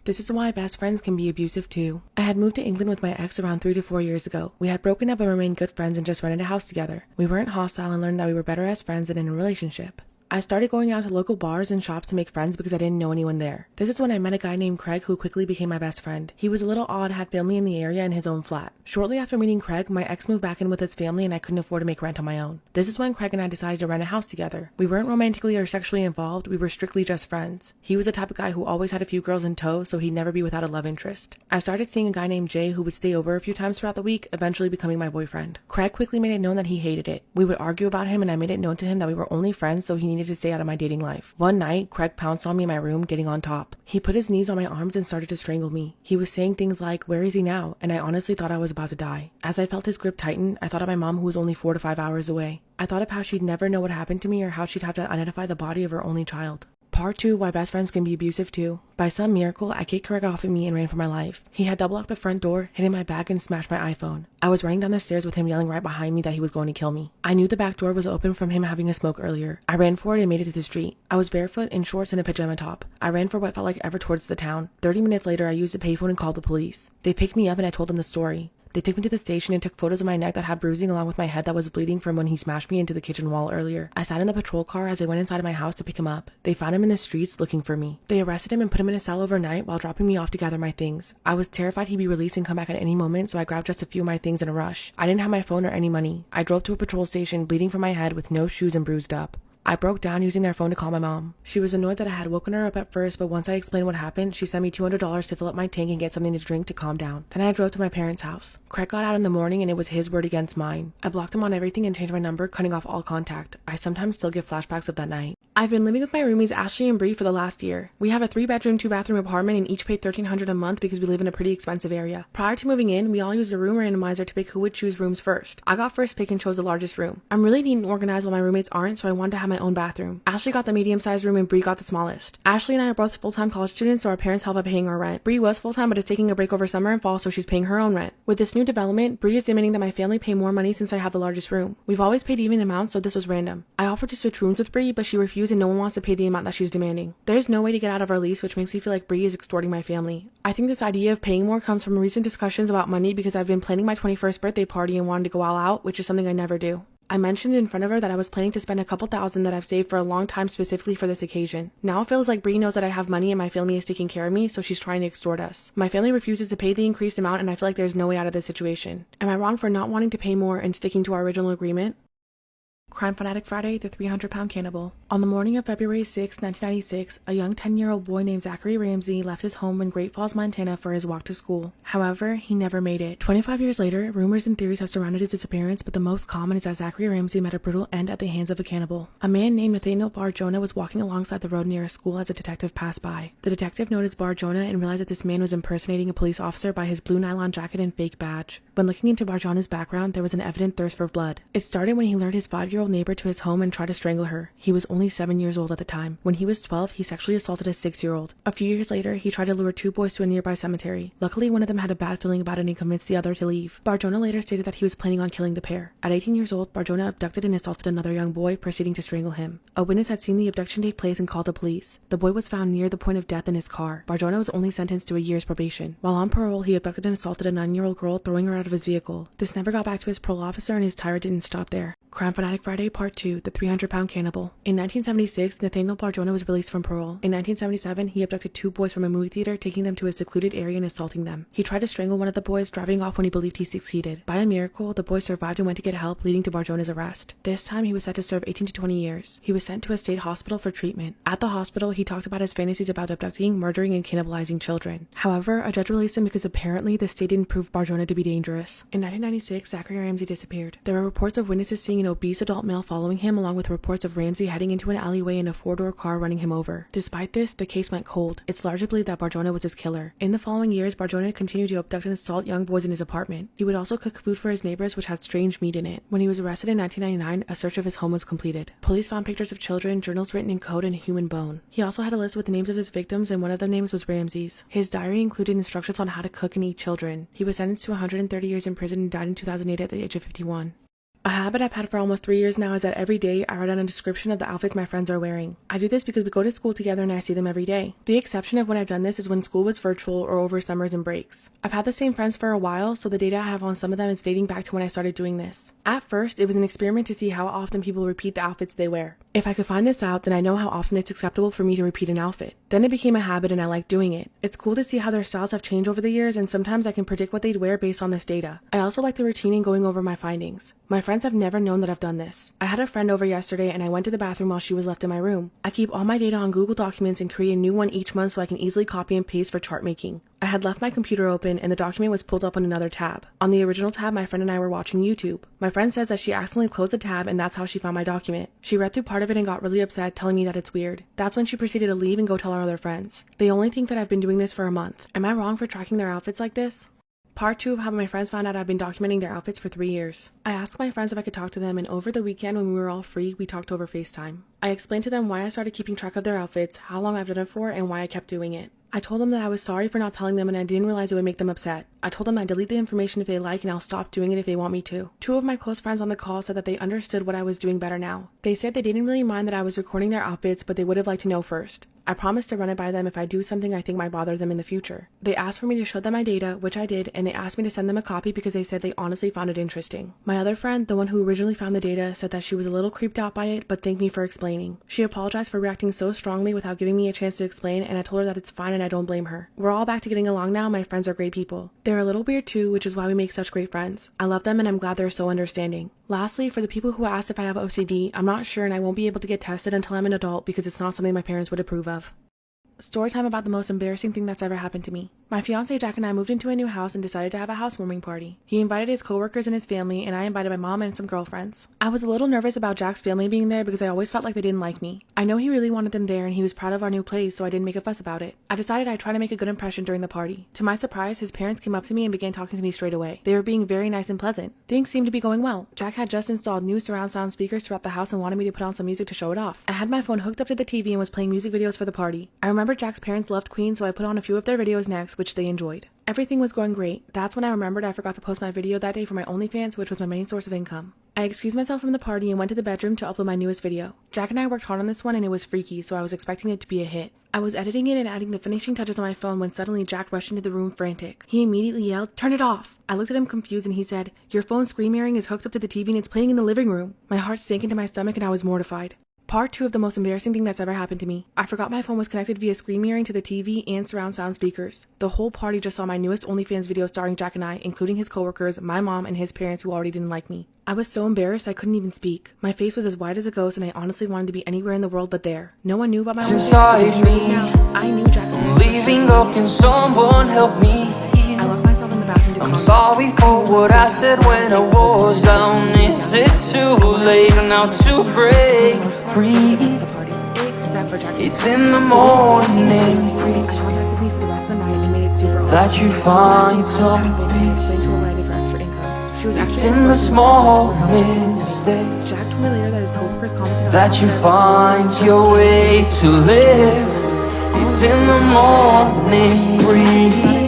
This is why best friends can be abusive too. I had moved to England with my ex around 3 to 4 years ago. We had broken up and remained good friends and just rented a house together. We weren't hostile and learned that we were better as friends than in a relationship. I started going out to local bars and shops to make friends because I didn't know anyone there. This is when I met a guy named Craig who quickly became my best friend. He was a little odd, had family in the area and his own flat. Shortly after meeting Craig, my ex moved back in with his family and I couldn't afford to make rent on my own. This is when Craig and I decided to rent a house together. We weren't romantically or sexually involved, we were strictly just friends. He was the type of guy who always had a few girls in tow, so he'd never be without a love interest. I started seeing a guy named Jay who would stay over a few times throughout the week, eventually becoming my boyfriend. Craig quickly made it known that he hated it. We would argue about him and I made it known to him that we were only friends, so he needed to stay out of my dating life. One night, Craig pounced on me in my room, getting on top. He put his knees on my arms and started to strangle me. He was saying things like, "Where is he now?" And I honestly thought I was about to die. As I felt his grip tighten, I thought of my mom who was only 4 to 5 hours away. I thought of how she'd never know what happened to me or how she'd have to identify the body of her only child. Part 2, why best friends can be abusive too. By some miracle, I kicked Craig off of me and ran for my life. He had double locked the front door, hidden my bag, and smashed my iPhone. I was running down the stairs with him yelling right behind me that he was going to kill me. I knew the back door was open from him having a smoke earlier. I ran for it and made it to the street. I was barefoot, in shorts, and a pajama top. I ran for what felt like ever towards the town. 30 minutes later, I used a payphone and called the police. They picked me up and I told them the story. They took me to the station and took photos of my neck that had bruising along with my head that was bleeding from when he smashed me into the kitchen wall earlier. I sat in the patrol car as I went inside of my house to pick him up. They found him in the streets looking for me. They arrested him and put him in a cell overnight while dropping me off to gather my things. I was terrified he'd be released and come back at any moment, so I grabbed just a few of my things in a rush. I didn't have my phone or any money. I drove to a patrol station bleeding from my head with no shoes and bruised up. I broke down using their phone to call my mom. She was annoyed that I had woken her up at first, but once I explained what happened, she sent me $200 to fill up my tank and get something to drink to calm down. Then I drove to my parents' house. Craig got out in the morning and it was his word against mine. I blocked him on everything and changed my number, cutting off all contact. I sometimes still get flashbacks of that night. I've been living with my roomies Ashley and Bree for the last year. We have a 3-bedroom, 2-bathroom apartment and each pay $1,300 a month because we live in a pretty expensive area. Prior to moving in, we all used a room randomizer to pick who would choose rooms first. I got first pick and chose the largest room. I'm really neat and organized while my roommates aren't, so I wanted to have my own bathroom. Ashley got the medium-sized room and Bree got the smallest. Ashley and I are both full-time college students, so our parents help by paying our rent. Bree was full-time but is taking a break over summer and fall, so she's paying her own rent. With this new development, Bree is demanding that my family pay more money since I have the largest room. We've always paid even amounts, so this was random. I offered to switch rooms with Bree, but she refused and no one wants to pay the amount that she's demanding. There's no way to get out of our lease, which makes me feel like Bree is extorting my family. I think this idea of paying more comes from recent discussions about money because I've been planning my 21st birthday party and wanted to go all out, which is something I never do. I mentioned in front of her that I was planning to spend a couple thousand that I've saved for a long time specifically for this occasion. Now it feels like Bree knows that I have money and my family is taking care of me, so she's trying to extort us. My family refuses to pay the increased amount and I feel like there's no way out of this situation. Am I wrong for not wanting to pay more and sticking to our original agreement? Crime Fanatic Friday, the 300-pound cannibal. On the morning of February 6, 1996, a young 10-year-old boy named Zachary Ramsey left his home in Great Falls, Montana for his walk to school. However, he never made it. 25 years later, rumors and theories have surrounded his disappearance, but the most common is that Zachary Ramsey met a brutal end at the hands of a cannibal. A man named Nathaniel Bar-Jonah was walking alongside the road near a school as a detective passed by. The detective noticed Bar-Jonah and realized that this man was impersonating a police officer by his blue nylon jacket and fake badge. When looking into Bar-Jonah's background, there was an evident thirst for blood. It started when he lured his 5-year-old neighbor to his home and tried to strangle her. He was only 7 years old at the time. When he was 12, he sexually assaulted a 6-year-old. A few years later, he tried to lure 2 boys to a nearby cemetery. Luckily, one of them had a bad feeling about it and convinced the other to leave. Bar-Jonah later stated that he was planning on killing the pair. At 18 years old, Bar-Jonah abducted and assaulted another young boy, proceeding to strangle him. A witness had seen the abduction take place and called the police. The boy was found near the point of death in his car. Bar-Jonah was only sentenced to a year's probation. While on parole, he abducted and assaulted a 9-year-old girl, throwing her out of his vehicle. This never got back to his parole officer and his tirade didn't stop there. Crime Fanatic Friday Part 2, the 300-pound cannibal. In 1976, Nathaniel Bar-Jonah was released from parole. In 1977, he abducted 2 boys from a movie theater, taking them to a secluded area and assaulting them. He tried to strangle one of the boys, driving off when he believed he succeeded. By a miracle, the boy survived and went to get help, leading to Bar-Jonah's arrest. This time, he was set to serve 18 to 20 years. He was sent to a state hospital for treatment. At the hospital, he talked about his fantasies about abducting, murdering, and cannibalizing children. However, a judge released him because apparently the state didn't prove Bar-Jonah to be dangerous. In 1996, Zachary Ramsey disappeared. There were reports of witnesses seeing an obese adult male following him, along with reports of Ramsey heading into an alleyway in a 4-door car running him over. Despite this, the case went cold. It's largely believed that Bar-Jonah was his killer. In the following years, Bar-Jonah continued to abduct and assault young boys in his apartment. He would also cook food for his neighbors, which had strange meat in it. When he was arrested in 1999, a search of his home was completed. Police found pictures of children, journals written in code, and a human bone. He also had a list with the names of his victims, and one of the names was Ramsey's. His diary included instructions on how to cook and eat children. He was sentenced to 130 years in prison and died in 2008 at the age of 51. A habit I've had for almost 3 years now is that every day I write down a description of the outfits my friends are wearing. I do this because we go to school together and I see them every day. The exception of when I've done this is when school was virtual or over summers and breaks. I've had the same friends for a while, so the data I have on some of them is dating back to when I started doing this. At first, it was an experiment to see how often people repeat the outfits they wear. If I could find this out, then I know how often it's acceptable for me to repeat an outfit. Then it became a habit and I like doing it. It's cool to see how their styles have changed over the years, and sometimes I can predict what they'd wear based on this data. I also like the routine in going over my findings. My friends have never known that I've done this. I had a friend over yesterday and I went to the bathroom while she was left in my room. I keep all my data on Google Documents and create a new one each month so I can easily copy and paste for chart making. I had left my computer open and the document was pulled up on another tab. On the original tab, my friend and I were watching YouTube. My friend says that she accidentally closed the tab and that's how she found my document. She read through part of it and got really upset, telling me that it's weird. That's when she proceeded to leave and go tell our other friends. They only think that I've been doing this for a month. Am I wrong for tracking their outfits like this? Part 2 of how my friends found out I've been documenting their outfits for 3 years. I asked my friends if I could talk to them, and over the weekend when we were all free, we talked over FaceTime. I explained to them why I started keeping track of their outfits, how long I've done it for, and why I kept doing it. I told them that I was sorry for not telling them and I didn't realize it would make them upset. I told them I'd delete the information if they like and I'll stop doing it if they want me to. 2 of my close friends on the call said that they understood what I was doing better now. They said they didn't really mind that I was recording their outfits, but they would have liked to know first. I promised to run it by them if I do something I think might bother them in the future. They asked for me to show them my data, which I did, and they asked me to send them a copy because they said they honestly found it interesting. My other friend, the one who originally found the data, said that she was a little creeped out by it, but thanked me for explaining. She apologized for reacting so strongly without giving me a chance to explain, and I told her that it's fine and I don't blame her. We're all back to getting along now. My friends are great people. They're a little weird too, which is why we make such great friends. I love them and I'm glad they're so understanding. Lastly, for the people who asked if I have OCD, I'm not sure and I won't be able to get tested until I'm an adult because it's not something my parents would approve of. Storytime about the most embarrassing thing that's ever happened to me. My fiance Jack and I moved into a new house and decided to have a housewarming party. He invited his coworkers and his family, and I invited my mom and some girlfriends. I was a little nervous about Jack's family being there because I always felt like they didn't like me. I know he really wanted them there and he was proud of our new place, so I didn't make a fuss about it. I decided I'd try to make a good impression during the party. To my surprise, his parents came up to me and began talking to me straight away. They were being very nice and pleasant. Things seemed to be going well. Jack had just installed new surround sound speakers throughout the house and wanted me to put on some music to show it off. I had my phone hooked up to the TV and was playing music videos for the party. I remember Jack's parents loved Queen, so I put on a few of their videos next, which they enjoyed. Everything was going great. That's when I remembered I forgot to post my video that day for my OnlyFans, which was my main source of income. I excused myself from the party and went to the bedroom to upload my newest video. Jack and I worked hard on this one and it was freaky, so I was expecting it to be a hit. I was editing it and adding the finishing touches on my phone when suddenly Jack rushed into the room frantic. He immediately yelled, "Turn it off!" I looked at him confused and he said, "Your phone's screen mirroring is hooked up to the TV and it's playing in the living room." My heart sank into my stomach and I was mortified. Part 2 of the most embarrassing thing that's ever happened to me. I forgot my phone was connected via screen mirroring to the TV and surround sound speakers. The whole party just saw my newest OnlyFans video starring Jack and I, including his coworkers, my mom, and his parents who already didn't like me. I was so embarrassed I couldn't even speak. My face was as white as a ghost and I honestly wanted to be anywhere in the world but there. No one knew about my inside me. I knew Jack's I'm leaving up, can someone help me? I locked myself in the bathroom to I'm sorry for what I said when I was down. Is it too late now to break free? It's in the morning that you find some peace. It's in the small mistakes Jack told me later that his coworkers commented on that you find your way to live. It's in the morning breeze.